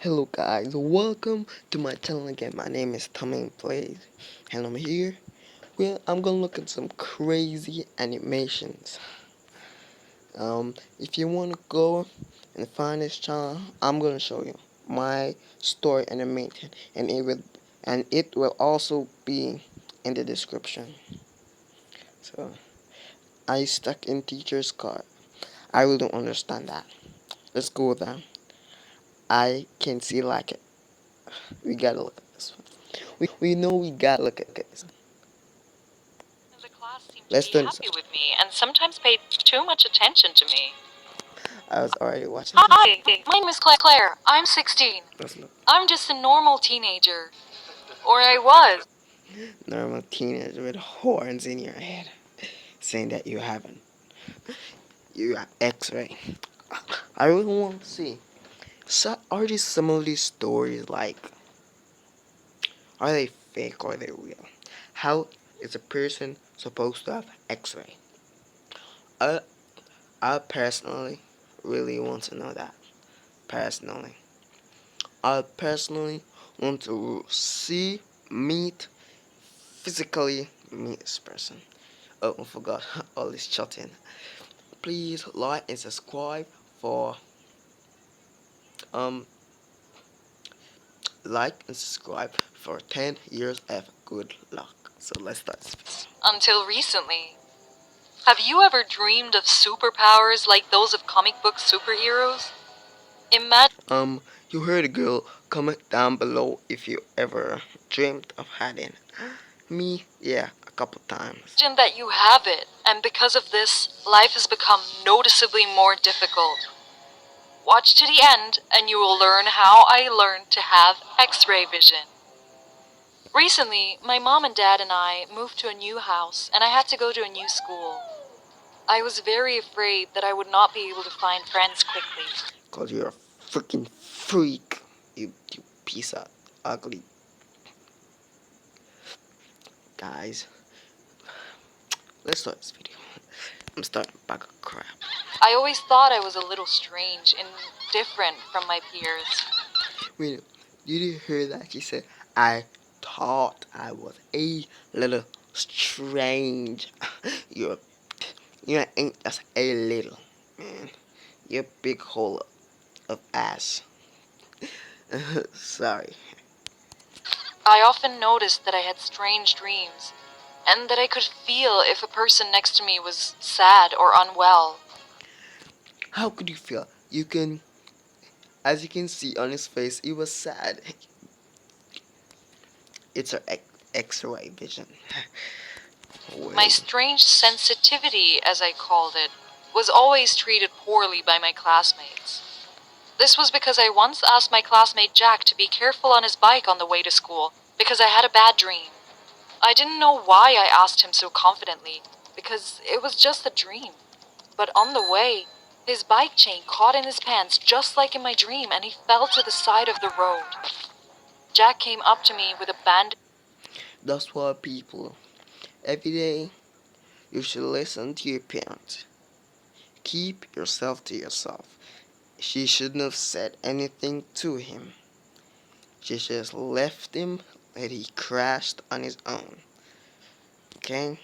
Hello guys, welcome to my channel again. My name is Tommy Plays and I'm here. Well, I'm gonna look at some crazy animations. If you wanna go and find this channel, I'm gonna show you my story animation and it will also be in the description. So I stuck in teacher's car. I really don't understand that. Let's go with that. I can see like it. We gotta look at this one. We know we gotta look at this. The class seemed to Let's be turn this happy with me and sometimes paid too much attention to me. I was already watching this. Hi, my name is Claire. I'm 16. Let's look. I'm just a normal teenager. Or I was. Normal teenager with horns in your head saying that you have X-ray. I really want to see. So are these some of these stories like are they fake or are they real? How is a person supposed to have X-ray? I I personally really want to know that. Personally. I personally want to meet, physically meet this person. Oh, I forgot all this chatting. Please like and subscribe for um 10 years of good luck. So let's start this. Until recently. Have you ever dreamed of superpowers like those of comic book superheroes? Imagine You heard a girl. Comment down below if you ever dreamed of having me. Yeah, a couple times. that you have it, and because of this, life has become noticeably more difficult. Watch to the end, and you will learn how I learned to have X-ray vision. Recently, my mom and dad and I moved to a new house, and I had to go to a new school. I was very afraid that I would not be able to find friends quickly. Cause you're a freaking freak. You piece of ugly guys. Let's start this video. I'm starting back of crap. I always thought I was a little strange and different from my peers. Wait, did you hear that? She said, I thought I was a little strange. you're, you ain't just a little, man. You're a big hole of ass. Sorry. I often noticed that I had strange dreams, and that I could feel if a person next to me was sad or unwell. How could you feel? As you can see on his face, he was sad. It's our X-ray vision. My Well, strange sensitivity, as I called it, was always treated poorly by my classmates. This was because I once asked my classmate Jack to be careful on his bike on the way to school because I had a bad dream. I didn't know why I asked him so confidently, because it was just a dream. But on the way, his bike chain caught in his pants just like in my dream and he fell to the side of the road. Jack came up to me with a bandage. that's why people, every day, you should listen to your parents. Keep yourself to yourself. She shouldn't have said anything to him. She just left him and he crashed on his own. Okay?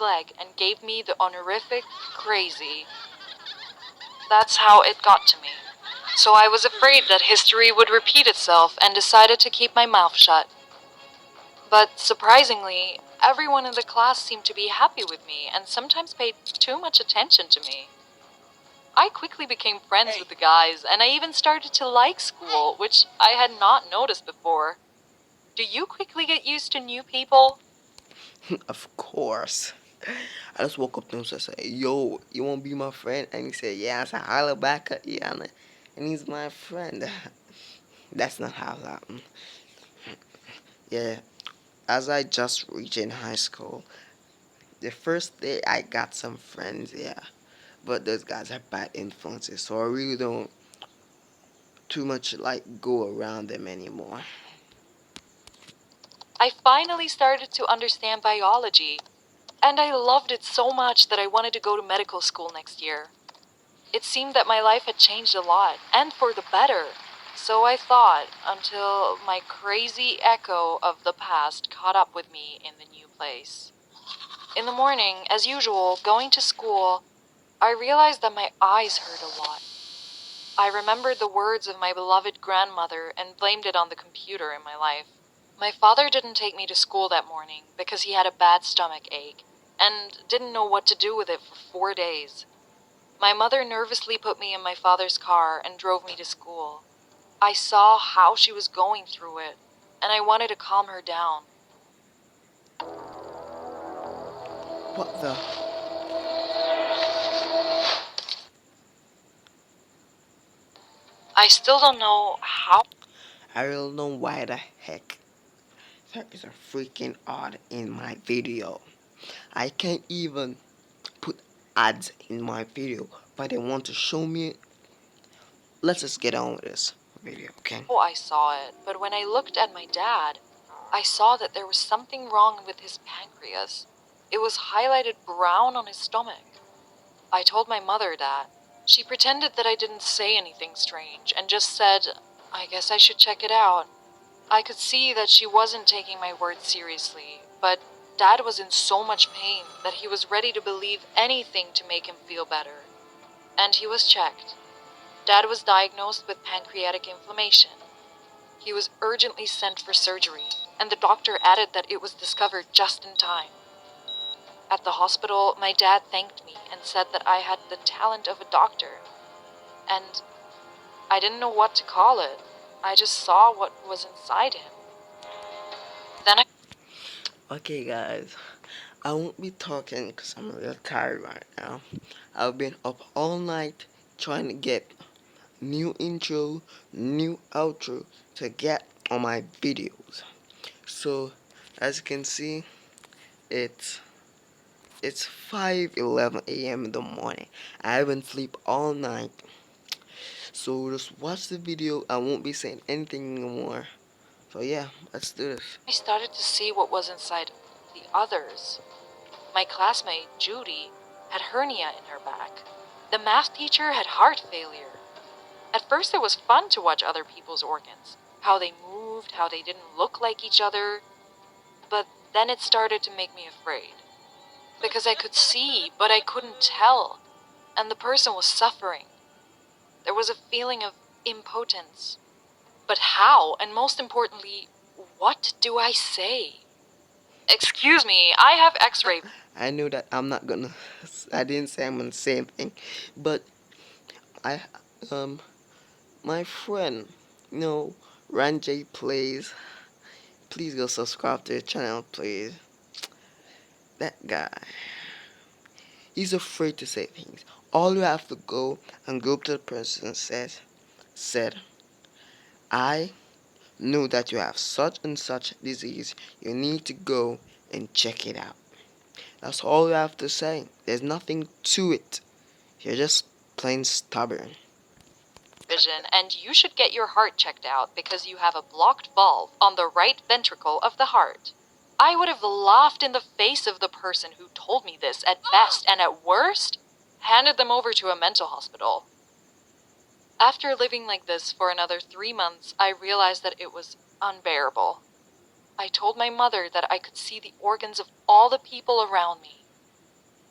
Leg and gave me the honorific crazy. That's how it got to me. So I was afraid that history would repeat itself and decided to keep my mouth shut. But surprisingly, everyone in the class seemed to be happy with me and sometimes paid too much attention to me. I quickly became friends with the guys, and I even started to like school, which I had not noticed before. Do you quickly get used to new people? Of course. I just woke up to him and said, yo, you wanna be my friend? And he said, yeah. I said, holla back at you. And he's my friend. That's not how it happened. Yeah, as I just reached in high school, the first day I got some friends, yeah. But those guys are bad influences, so I really don't too much like go around them anymore. I finally started to understand biology, and I loved it so much that I wanted to go to medical school next year. It seemed that my life had changed a lot, and for the better, So I thought, until my crazy echo of the past caught up with me in the new place. In the morning, as usual, going to school, I realized that my eyes hurt a lot. I remembered the words of my beloved grandmother and blamed it on the computer in my life. My father didn't take me to school that morning because he had a bad stomach ache and didn't know what to do with it for 4 days. My mother nervously put me in my father's car and drove me to school. I saw how she was going through it, and I wanted to calm her down. What the? I still don't know how. I don't know why the heck there is a freaking ad in my video. I can't even put ads in my video, but they want to show me. Let's just get on with this video, okay? I saw it, but when I looked at my dad, I saw that there was something wrong with his pancreas. It was highlighted brown on his stomach. I told my mother that. She pretended that I didn't say anything strange and just said, I guess I should check it out. I could see that she wasn't taking my words seriously, but Dad was in so much pain that he was ready to believe anything to make him feel better. And he was checked. Dad was diagnosed with pancreatic inflammation. He was urgently sent for surgery, and the doctor added that it was discovered just in time. At the hospital, my dad thanked me and said that I had the talent of a doctor. And I didn't know what to call it. I just saw what was inside him. Then I Okay, guys, I won't be talking because I'm real tired right now. I've been up all night trying to get new intro, new outro to get on my videos. So, as you can see, it's it's 5:11 a.m. in the morning. I haven't slept all night. So just watch the video. I won't be saying anything anymore. So yeah, let's do this. started to see what was inside the others. My classmate, Judy, had hernia in her back. The math teacher had heart failure. At first, it was fun to watch other people's organs, how they moved, how they didn't look like each other. But then it started to make me afraid. Because I could see, but I couldn't tell. And the person was suffering. There was a feeling of impotence. But how? And most importantly, what do I say? Excuse me, I have x-ray. I know that I'm not gonna. I didn't say I'm gonna say anything, but I my friend, you know, Ranjay plays. Please go subscribe to the channel, please. That guy, he's afraid to say things. All you have to go and go up to the person and said, I know that you have such and such disease. You need to go and check it out. That's all you have to say. There's nothing to it. You're just plain stubborn. Vision, and you should get your heart checked out because you have a blocked valve on the right ventricle of the heart. I would have laughed in the face of the person who told me this at best, and at worst, handed them over to a mental hospital. After living like this for another 3 months, I realized that it was unbearable. I told my mother that I could see the organs of all the people around me.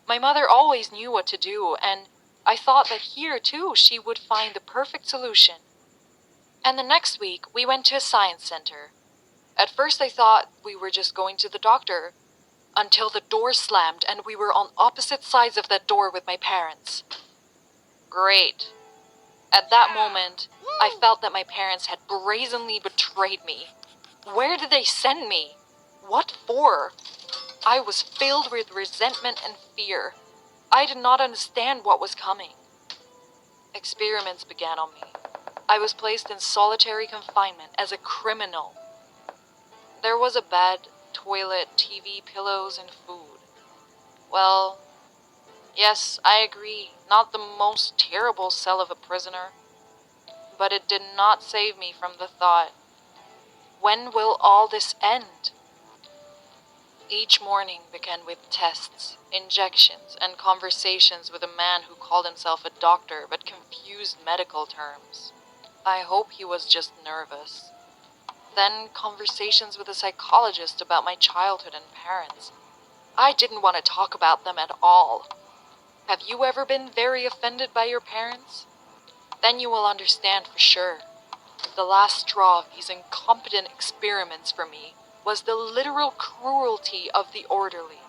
My mother always knew what to do, and I thought that here, too, she would find the perfect solution. And the next week, we went to a science center. At first, I thought we were just going to the doctor, until the door slammed and we were on opposite sides of that door with my parents. Great. At that moment, I felt that my parents had brazenly betrayed me. Where did they send me? What for? I was filled with resentment and fear. I did not understand what was coming. Experiments began on me. I was placed in solitary confinement as a criminal. There was a bed, toilet, TV, pillows, and food. Well, yes, I agree, not the most terrible cell of a prisoner. But it did not save me from the thought, when will all this end? Each morning began with tests, injections, and conversations with a man who called himself a doctor but confused medical terms. I hope he was just nervous. Then conversations with a psychologist about my childhood and parents. I didn't want to talk about them at all. Have you ever been very offended by your parents? Then you will understand for sure. The last straw of these incompetent experiments for me was the literal cruelty of the orderly.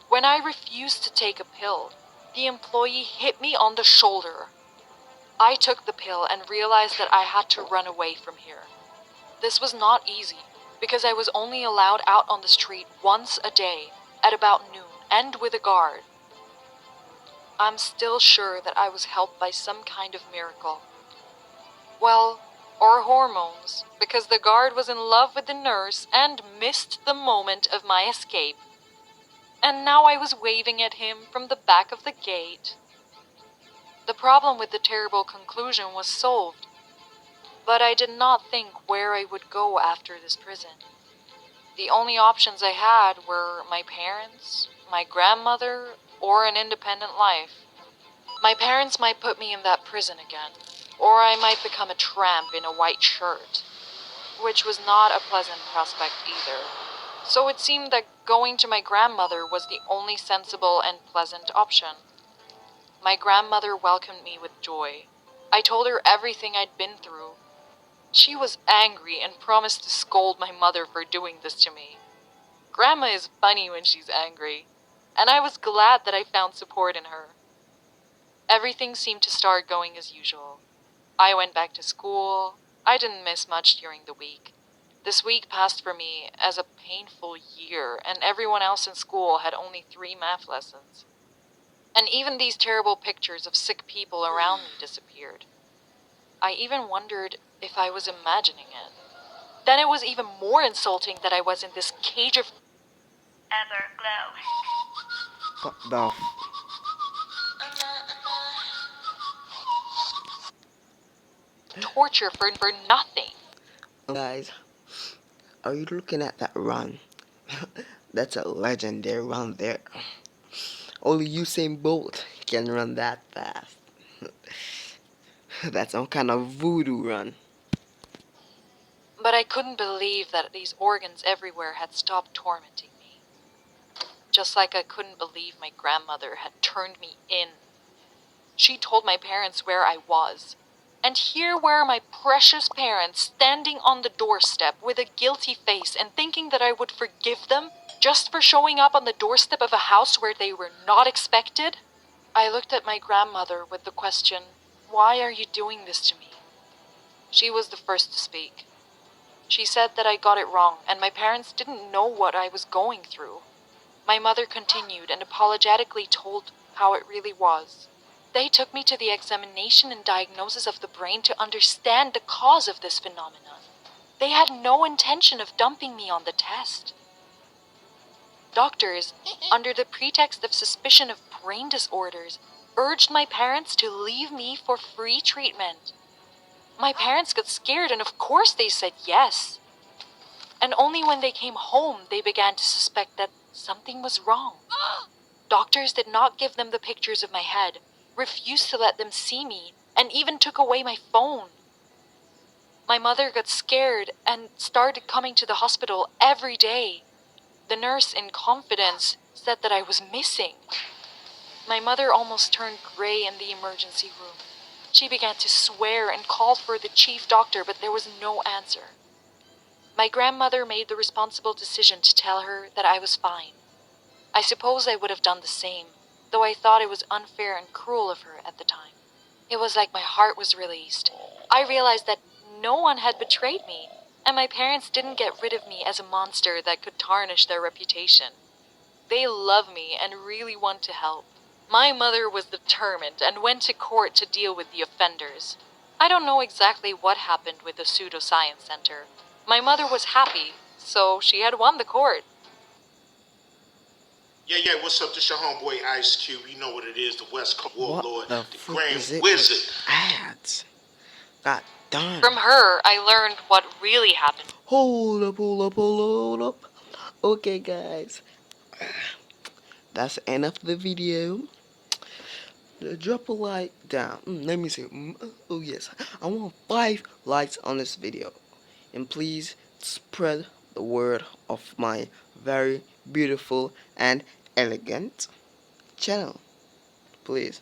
When I refused to take a pill, the employee hit me on the shoulder. I took the pill and realized that I had to run away from here. This was not easy, because I was only allowed out on the street once a day, at about noon, and with a guard. I'm still sure that I was helped by some kind of miracle. Well, or hormones, because the guard was in love with the nurse and missed the moment of my escape. And now I was waving at him from the back of the gate. The problem with the terrible conclusion was solved, but I did not think where I would go after this prison. The only options I had were my parents, my grandmother, or an independent life. My parents might put me in that prison again, or I might become a tramp in a white shirt, which was not a pleasant prospect either. So it seemed that going to my grandmother was the only sensible and pleasant option. My grandmother welcomed me with joy. I told her everything I'd been through. She was angry and promised to scold my mother for doing this to me. Grandma is funny when she's angry, and I was glad that I found support in her. Everything seemed to start going as usual. I went back to school. I didn't miss much during the week. This week passed for me as a painful year, and everyone else in school had only 3 math lessons. And even these terrible pictures of sick people around me disappeared. I even wondered if I was imagining it. Then it was even more insulting that I was in this cage of Everglow. What the Torture for nothing. guys? Are you looking at that run? That's a legendary run there. Only Usain Bolt can run that fast. That's some kind of voodoo run. But I couldn't believe that these organs everywhere had stopped tormenting me. Just like I couldn't believe my grandmother had turned me in. She told my parents where I was. And here were my precious parents standing on the doorstep with a guilty face and thinking that I would forgive them just for showing up on the doorstep of a house where they were not expected. I looked at my grandmother with the question, "Why are you doing this to me?" She was the first to speak. She said that I got it wrong and my parents didn't know what I was going through. My mother continued and apologetically told how it really was. They took me to the examination and diagnosis of the brain to understand the cause of this phenomenon. They had no intention of dumping me on the test. Doctors, under the pretext of suspicion of brain disorders, urged my parents to leave me for free treatment. My parents got scared and of course they said yes. And only when they came home they began to suspect that something was wrong. Doctors did not give them the pictures of my head, refused to let them see me, and even took away my phone. My mother got scared and started coming to the hospital every day. The nurse, in confidence, said that I was missing. My mother almost turned gray in the emergency room. She began to swear and called for the chief doctor, but there was no answer. My grandmother made the responsible decision to tell her that I was fine. I suppose I would have done the same, though I thought it was unfair and cruel of her at the time. It was like my heart was released. I realized that no one had betrayed me, and my parents didn't get rid of me as a monster that could tarnish their reputation. They love me and really want to help. My mother was determined and went to court to deal with the offenders. I don't know exactly what happened with the pseudoscience center. My mother was happy, so she had won the court. Yeah, what's up? This your homeboy Ice Cube. You know what it is, the West Coast What Warlord, the the fuck Grand is it Wizard. with ads? God darn. From her, I learned what really happened. Hold up. Okay, guys. That's the end of the video. drop a like down. Let me see. Oh yes, I want 5 likes on this video, and please spread the word of my very beautiful and elegant channel. Please.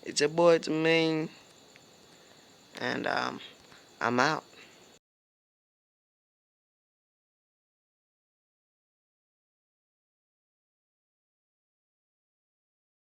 It's your boy, it's me, and I'm out.